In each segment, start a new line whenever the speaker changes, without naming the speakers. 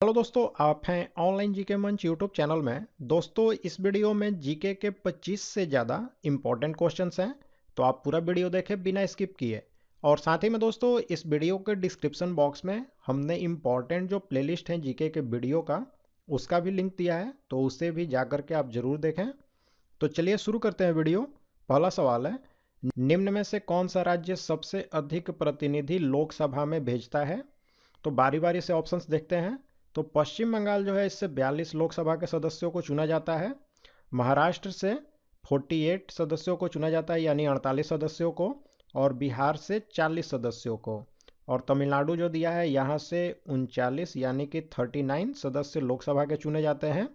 Hello दोस्तों, आप हैं ऑनलाइन जीके मंच यूट्यूब चैनल में। दोस्तों, इस वीडियो में जीके के 25 से ज़्यादा इम्पोर्टेंट क्वेश्चंस हैं, तो आप पूरा वीडियो देखें बिना स्किप किए। और साथ ही में दोस्तों, इस वीडियो के डिस्क्रिप्शन बॉक्स में हमने इम्पॉर्टेंट जो प्लेलिस्ट है जीके के वीडियो का, उसका भी लिंक दिया है, तो उससे भी जा करके आप ज़रूर देखें। तो चलिए शुरू करते हैं वीडियो। पहला सवाल है, निम्न में से कौन सा राज्य सबसे अधिक प्रतिनिधि लोकसभा में भेजता है? तो बारी बारी से ऑप्शंस देखते हैं। तो पश्चिम बंगाल जो है, इससे 42 लोकसभा के सदस्यों को चुना जाता है। महाराष्ट्र से 48 सदस्यों को चुना जाता है, यानी 48 सदस्यों को। और बिहार से 40 सदस्यों को। और तमिलनाडु जो दिया है, यहाँ से 39 यानी कि 39 सदस्य लोकसभा के चुने जाते हैं।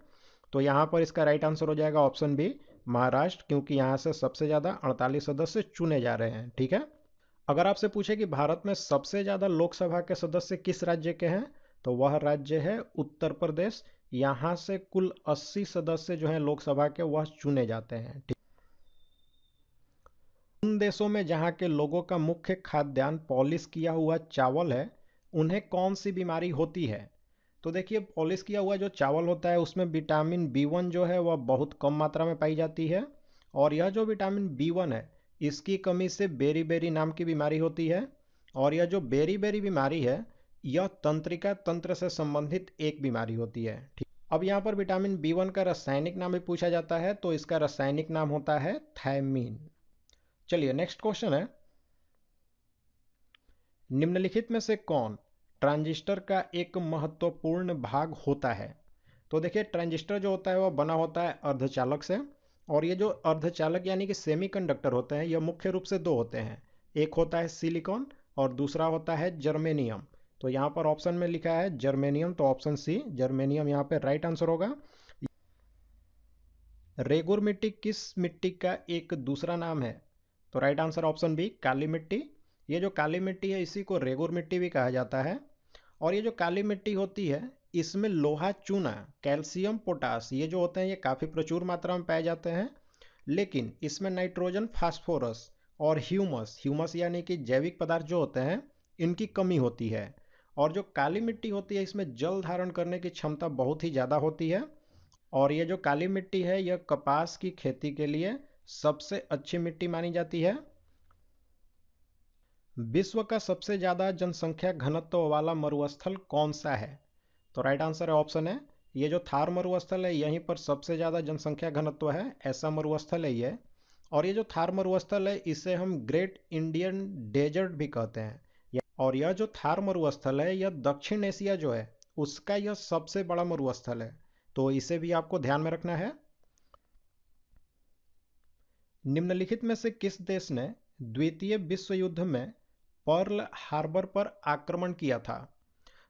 तो यहाँ पर इसका राइट आंसर हो जाएगा ऑप्शन बी, महाराष्ट्र, क्योंकि यहाँ से सबसे ज़्यादा 48 सदस्य चुने जा रहे हैं। ठीक है। अगर आपसे पूछे कि भारत में सबसे ज़्यादा लोकसभा के सदस्य किस राज्य के हैं, तो वह राज्य है उत्तर प्रदेश। यहाँ से कुल 80 सदस्य जो हैं लोकसभा के, वह चुने जाते हैं। ठीक। उन देशों में जहाँ के लोगों का मुख्य खाद्यान्न पॉलिश किया हुआ चावल है, उन्हें कौन सी बीमारी होती है? तो देखिए, पॉलिश किया हुआ जो चावल होता है, उसमें विटामिन B1 जो है वह बहुत कम मात्रा में पाई जाती है। और यह जो विटामिन B1 है, इसकी कमी से बेरी बेरी नाम की बीमारी होती है। और यह जो बेरी बेरी बीमारी है, यह तंत्रिका तंत्र से संबंधित एक बीमारी होती है। ठीक। अब यहाँ पर विटामिन B1 का रासायनिक नाम भी पूछा जाता है, तो इसका रासायनिक नाम होता है थायमीन। चलिए नेक्स्ट क्वेश्चन है, निम्नलिखित में से कौन ट्रांजिस्टर का एक महत्वपूर्ण भाग होता है? तो देखिए, ट्रांजिस्टर जो होता है वह बना होता है अर्धचालक से। और ये जो अर्धचालक यानी कि सेमीकंडक्टर होते हैं, यह मुख्य रूप से दो होते हैं। एक होता है सिलिकॉन और दूसरा होता है जर्मेनियम। तो यहाँ पर ऑप्शन में लिखा है जर्मेनियम, तो ऑप्शन सी जर्मेनियम यहाँ पे राइट आंसर होगा। रेगुर मिट्टी किस मिट्टी का एक दूसरा नाम है? तो राइट आंसर ऑप्शन बी, काली मिट्टी। ये जो काली मिट्टी है, इसी को रेगुर मिट्टी भी कहा जाता है। और ये जो काली मिट्टी होती है, इसमें लोहा चूना, कैल्शियम, पोटास, ये जो होते हैं ये काफ़ी प्रचुर मात्रा में पाए जाते हैं। लेकिन इसमें नाइट्रोजन, फास्फोरस और ह्यूमस, ह्यूमस यानी कि जैविक पदार्थ जो होते हैं, इनकी कमी होती है। और जो काली मिट्टी होती है, इसमें जल धारण करने की क्षमता बहुत ही ज़्यादा होती है। और ये जो काली मिट्टी है, यह कपास की खेती के लिए सबसे अच्छी मिट्टी मानी जाती है। विश्व का सबसे ज्यादा जनसंख्या घनत्व वाला मरुस्थल कौन सा है? तो राइट आंसर है ऑप्शन है, ये जो थार मरुस्थल है, यहीं पर सबसे ज्यादा जनसंख्या घनत्व है, ऐसा मरुस्थल है ये। और ये जो थार मरुस्थल है, इसे हम ग्रेट इंडियन डेजर्ट भी कहते हैं। और यह जो थार मरुस्थल है, यह दक्षिण एशिया जो है, उसका यह सबसे बड़ा मरुस्थल है। तो इसे भी आपको ध्यान में रखना है। निम्नलिखित में से किस देश ने द्वितीय विश्व युद्ध में पर्ल हार्बर पर आक्रमण किया था?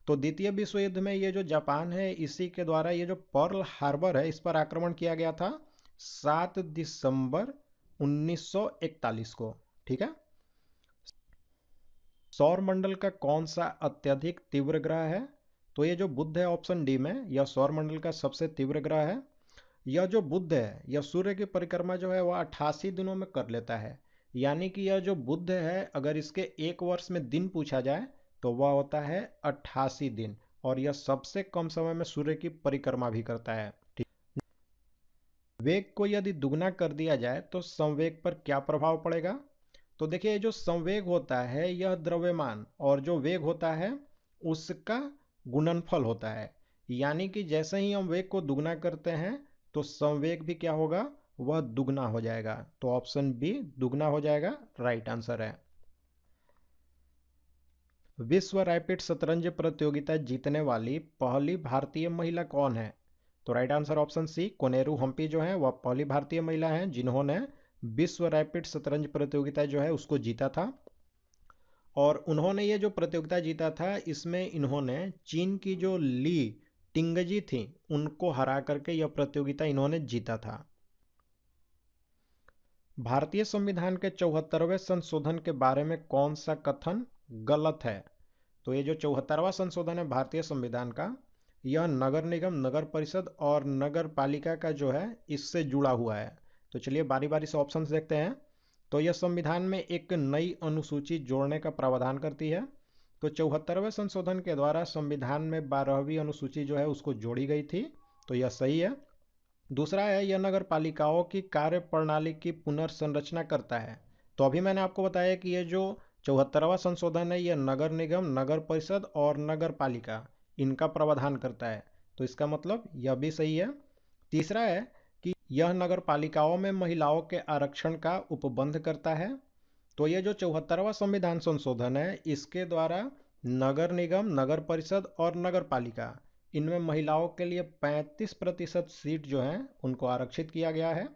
तो द्वितीय विश्व युद्ध में ये जो जापान है, इसी के द्वारा ये जो पर्ल हार्बर है, इस पर आक्रमण किया गया था 7 दिसंबर 1941 को। ठीक है। सौर मंडल का कौन सा अत्यधिक तीव्र ग्रह है? तो ये जो बुध है, ऑप्शन डी में, यह सौर मंडल का सबसे तीव्र ग्रह है। यह जो बुध है, यह सूर्य की परिक्रमा जो है वह 88 दिनों में कर लेता है। यानी कि यह जो बुध है, अगर इसके एक वर्ष में दिन पूछा जाए, तो वह होता है 88 दिन। और यह सबसे कम समय में सूर्य की परिक्रमा भी करता है। ठीक। वेग को यदि दुगना कर दिया जाए, तो संवेग पर क्या प्रभाव पड़ेगा? तो देखिए, जो संवेग होता है, यह द्रव्यमान और जो वेग होता है, उसका गुणनफल होता है। यानी कि जैसे ही हम वेग को दुगना करते हैं, तो संवेग भी क्या होगा, वह दुगना हो जाएगा। तो ऑप्शन बी दुगना हो जाएगा, राइट आंसर है। विश्व रैपिड शतरंज प्रतियोगिता जीतने वाली पहली भारतीय महिला कौन है? तो right answer option C, Koneru Humpy जो है वह पहली भारतीय महिला हैं जिन्होंने विश्व रैपिड शतरंज प्रतियोगिता जो है उसको जीता था। और उन्होंने ये जो प्रतियोगिता जीता था, इसमें इन्होंने चीन की जो ली टिंगजी थी, उनको हरा करके यह प्रतियोगिता इन्होंने जीता था। भारतीय संविधान के 74वें संशोधन के बारे में कौन सा कथन गलत है? तो ये जो 74वां संशोधन है भारतीय संविधान का, यह नगर निगम, नगर परिषद और नगर पालिका का जो है, इससे जुड़ा हुआ है। तो चलिए बारी बारी से ऑप्शंस देखते हैं। तो यह संविधान में एक नई अनुसूची जोड़ने का प्रावधान करती है। तो 74वें संशोधन के द्वारा संविधान में 12वीं अनुसूची जो है उसको जोड़ी गई थी, तो यह सही है। दूसरा है, यह नगर पालिकाओं की कार्य प्रणाली की पुनर्संरचना करता है। तो अभी मैंने आपको बताया कि ये जो 74वां संशोधन है यह नगर निगम, नगर परिषद और नगर पालिका इनका प्रावधान करता है, तो इसका मतलब यह भी सही है। तीसरा है कि यह नगर पालिकाओं में महिलाओं के आरक्षण का उपबंध करता है। तो ये जो 74वां संविधान संशोधन है इसके द्वारा नगर निगम, नगर परिषद और नगर पालिका इनमें महिलाओं के लिए 35% सीट जो है उनको आरक्षित किया गया है,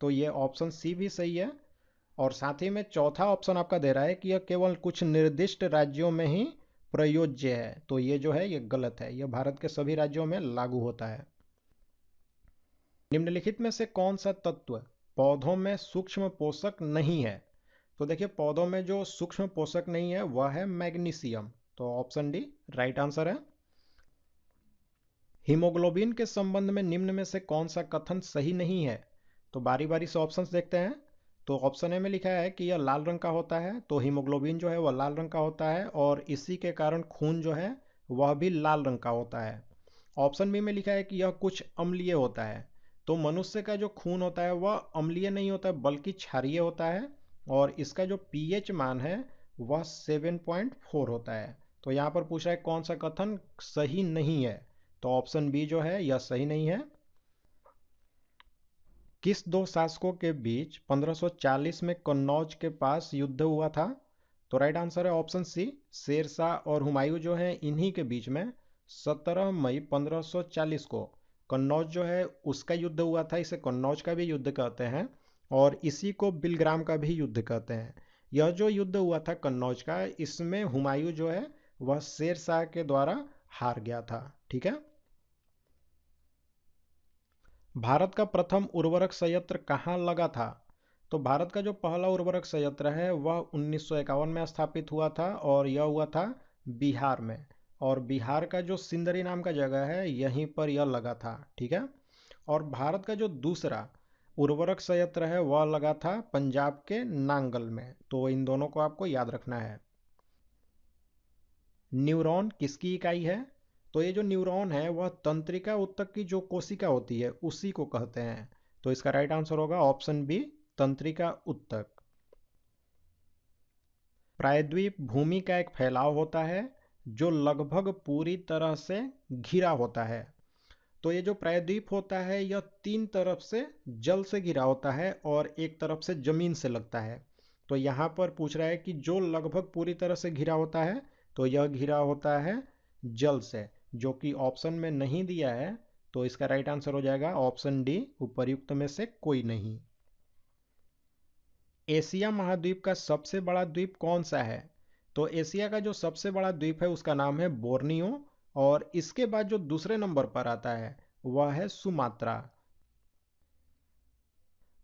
तो ये ऑप्शन सी भी सही है। और साथ ही में चौथा ऑप्शन आपका दे रहा है कि यह केवल कुछ निर्दिष्ट राज्यों में ही प्रयोज्य है, तो ये जो है ये गलत है, यह भारत के सभी राज्यों में लागू होता है। निम्नलिखित में से कौन सा तत्व पौधों में सूक्ष्म पोषक नहीं है? तो देखिए, पौधों में जो सूक्ष्म पोषक नहीं है वह है मैग्नीशियम, तो ऑप्शन डी राइट आंसर है। हीमोग्लोबिन के संबंध में निम्न में से कौन सा कथन सही नहीं है? तो बारी बारी से ऑप्शंस देखते हैं। तो ऑप्शन ए में लिखा है कि यह लाल रंग का होता है, तो हीमोग्लोबिन जो है वह लाल रंग का होता है और इसी के कारण खून जो है वह भी लाल रंग का होता है। ऑप्शन बी में लिखा है कि यह कुछ अम्लीय होता है, तो मनुष्य का जो खून होता है वह अम्लीय नहीं होता है बल्कि क्षारीय होता है, और इसका जो पीएच मान है वह 7.4 होता है। तो यहाँ पर पूछ रहा है कौन सा कथन सही नहीं है, तो ऑप्शन बी जो है यह सही नहीं है। किस दो शासकों के बीच 1540 में कन्नौज के पास युद्ध हुआ था? तो राइट आंसर है ऑप्शन सी, शेरशाह और हुमायूं जो है इन्हीं के बीच में 17 मई 1540 को कन्नौज जो है उसका युद्ध हुआ था। इसे कन्नौज का भी युद्ध कहते हैं और इसी को बिलग्राम का भी युद्ध कहते हैं। यह जो युद्ध हुआ था कन्नौज का, इसमें हुमायूं जो है वह शेरशाह के द्वारा हार गया था। ठीक है। भारत का प्रथम उर्वरक संयंत्र कहाँ लगा था? तो भारत का जो पहला उर्वरक संयंत्र है वह 1951 में स्थापित हुआ था और यह हुआ था बिहार में, और बिहार का जो सिंदरी नाम का जगह है यहीं पर यह लगा था। ठीक है। और भारत का जो दूसरा उर्वरक संयंत्र है वह लगा था पंजाब के नांगल में, तो इन दोनों को आपको याद रखना है। न्यूरॉन किसकी इकाई है? तो ये जो न्यूरॉन है वह तंत्रिका ऊतक की जो कोशिका होती है उसी को कहते हैं, तो इसका राइट आंसर होगा ऑप्शन बी, तंत्रिका ऊतक। प्रायद्वीप भूमि का एक फैलाव होता है जो लगभग पूरी तरह से घिरा होता है। तो ये जो प्रायद्वीप होता है यह तीन तरफ से जल से घिरा होता है और एक तरफ से जमीन से लगता है। तो यहाँ पर पूछ रहा है कि जो लगभग पूरी तरह से घिरा होता है, तो यह घिरा होता है जल से, जो कि ऑप्शन में नहीं दिया है, तो इसका राइट आंसर हो जाएगा ऑप्शन डी, उपर्युक्त में से कोई नहीं। एशिया महाद्वीप का सबसे बड़ा द्वीप कौन सा है? तो एशिया का जो सबसे बड़ा द्वीप है उसका नाम है बोर्नियो, और इसके बाद जो दूसरे नंबर पर आता है वह है सुमात्रा।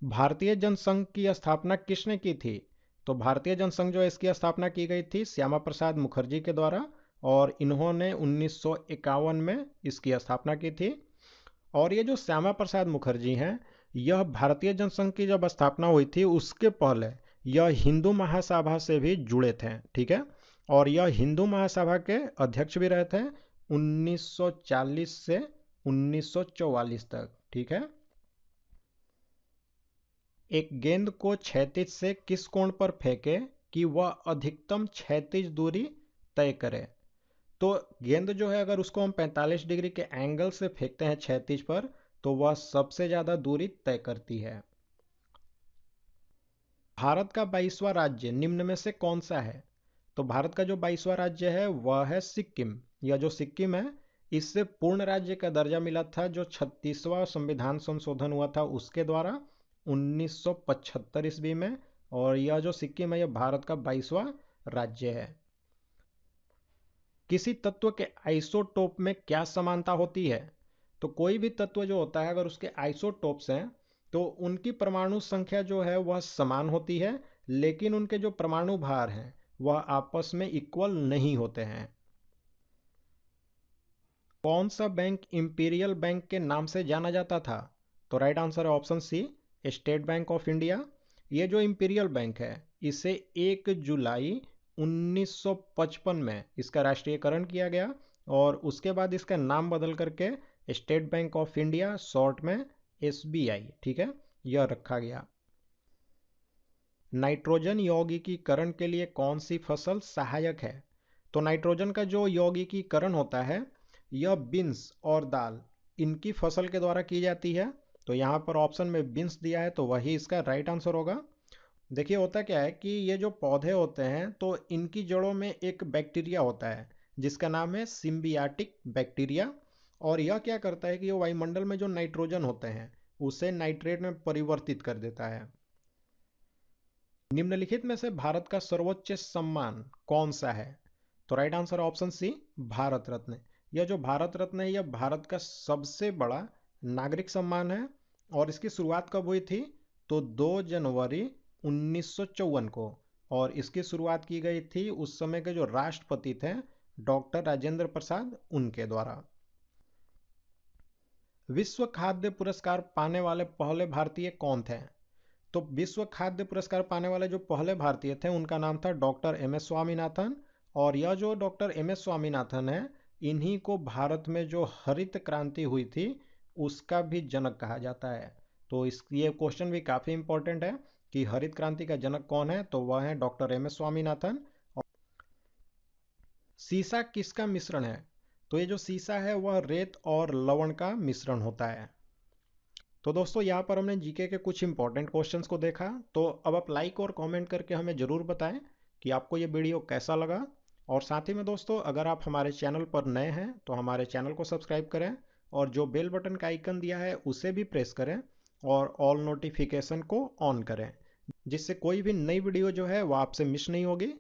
भारतीय जनसंघ की स्थापना किसने की थी? तो भारतीय जनसंघ जो है इसकी स्थापना की गई थी श्यामा प्रसाद मुखर्जी के द्वारा, और इन्होंने 1951 में इसकी स्थापना की थी। और ये जो श्यामा प्रसाद मुखर्जी हैं, यह भारतीय जनसंघ की जब स्थापना हुई थी उसके पहले यह हिंदू महासभा से भी जुड़े थे। ठीक है। और यह हिंदू महासभा के अध्यक्ष भी रहे थे 1940 से 1944 तक। ठीक है। एक गेंद को क्षैतिज से किस कोण पर फेंके कि वह अधिकतम क्षैतिज दूरी तय करे? तो गेंद जो है अगर उसको हम 45 डिग्री के एंगल से फेंकते हैं क्षैतिज पर, तो वह सबसे ज्यादा दूरी तय करती है। भारत का 22वां राज्य निम्न में से कौन सा है? तो भारत का जो 22वां राज्य है वह है सिक्किम। यह जो सिक्किम है इससे पूर्ण राज्य का दर्जा मिला था जो 36वां संविधान संशोधन हुआ था उसके द्वारा 1975 ईस्वी में, और यह जो सिक्किम है यह भारत का 22वां राज्य है। किसी तत्व के आइसोटोप में क्या समानता होती है? तो कोई भी तत्व जो होता है अगर उसके आइसोटोप्स हैं तो उनकी परमाणु संख्या जो है वह समान होती है, लेकिन उनके जो परमाणु भार हैं वह आपस में इक्वल नहीं होते हैं। कौन सा बैंक इंपीरियल बैंक के नाम से जाना जाता था? तो राइट आंसर है option C, State Bank of India. ये जो इंपीरियल बैंक है इसे 1 जुलाई 1955 में इसका राष्ट्रीयकरण किया गया और उसके बाद इसका नाम बदल करके state Bank of India short में एसबीआई, ठीक है, यह रखा गया। नाइट्रोजन यौगिकीकरण के लिए कौन सी फसल सहायक है? तो नाइट्रोजन का जो यौगिकीकरण होता है यह बीन्स और दाल इनकी फसल के द्वारा की जाती है। तो यहाँ पर ऑप्शन में बीन्स दिया है तो वही इसका राइट आंसर होगा। देखिए होता क्या है कि ये जो पौधे होते हैं तो इनकी जड़ों में एक बैक्टीरिया होता है जिसका नाम है सिम्बियाटिक बैक्टीरिया, और यह क्या करता है कि ये वायुमंडल में जो नाइट्रोजन होते हैं उसे नाइट्रेट में परिवर्तित कर देता है। निम्नलिखित में से भारत का सर्वोच्च सम्मान कौन सा है? तो right answer option C, Bharat Ratna. यह जो भारत रत्न है यह भारत का सबसे बड़ा नागरिक सम्मान है और इसकी शुरुआत कब हुई थी? तो 2 जनवरी 1954 को, और इसकी शुरुआत की गई थी उस समय के जो राष्ट्रपति थे डॉक्टर राजेंद्र प्रसाद उनके द्वारा। विश्व खाद्य पुरस्कार पाने वाले पहले भारतीय कौन थे? तो विश्व खाद्य पुरस्कार पाने वाले जो पहले भारतीय थे उनका नाम था डॉक्टर एम एस स्वामीनाथन, और यह जो डॉक्टर एम एस स्वामीनाथन है इन्हीं को भारत में जो हरित क्रांति हुई थी उसका भी जनक कहा जाता है। तो इस ये क्वेश्चन भी काफ़ी इंपॉर्टेंट है कि हरित क्रांति का जनक कौन है, तो वह है डॉक्टर एम एस स्वामीनाथन। सीसा किसका मिश्रण है? तो ये जो सीसा है वह रेत और लवण का मिश्रण होता है। तो दोस्तों यहाँ पर हमने जीके के कुछ इंपॉर्टेंट क्वेश्चंस को देखा। तो अब आप लाइक और कमेंट करके हमें ज़रूर बताएं कि आपको ये वीडियो कैसा लगा। और साथ ही में दोस्तों अगर आप हमारे चैनल पर नए हैं तो हमारे चैनल को सब्सक्राइब करें और जो बेल बटन का आइकन दिया है उसे भी प्रेस करें और ऑल नोटिफिकेशन को ऑन करें, जिससे कोई भी नई वीडियो जो है वो आपसे मिस नहीं होगी।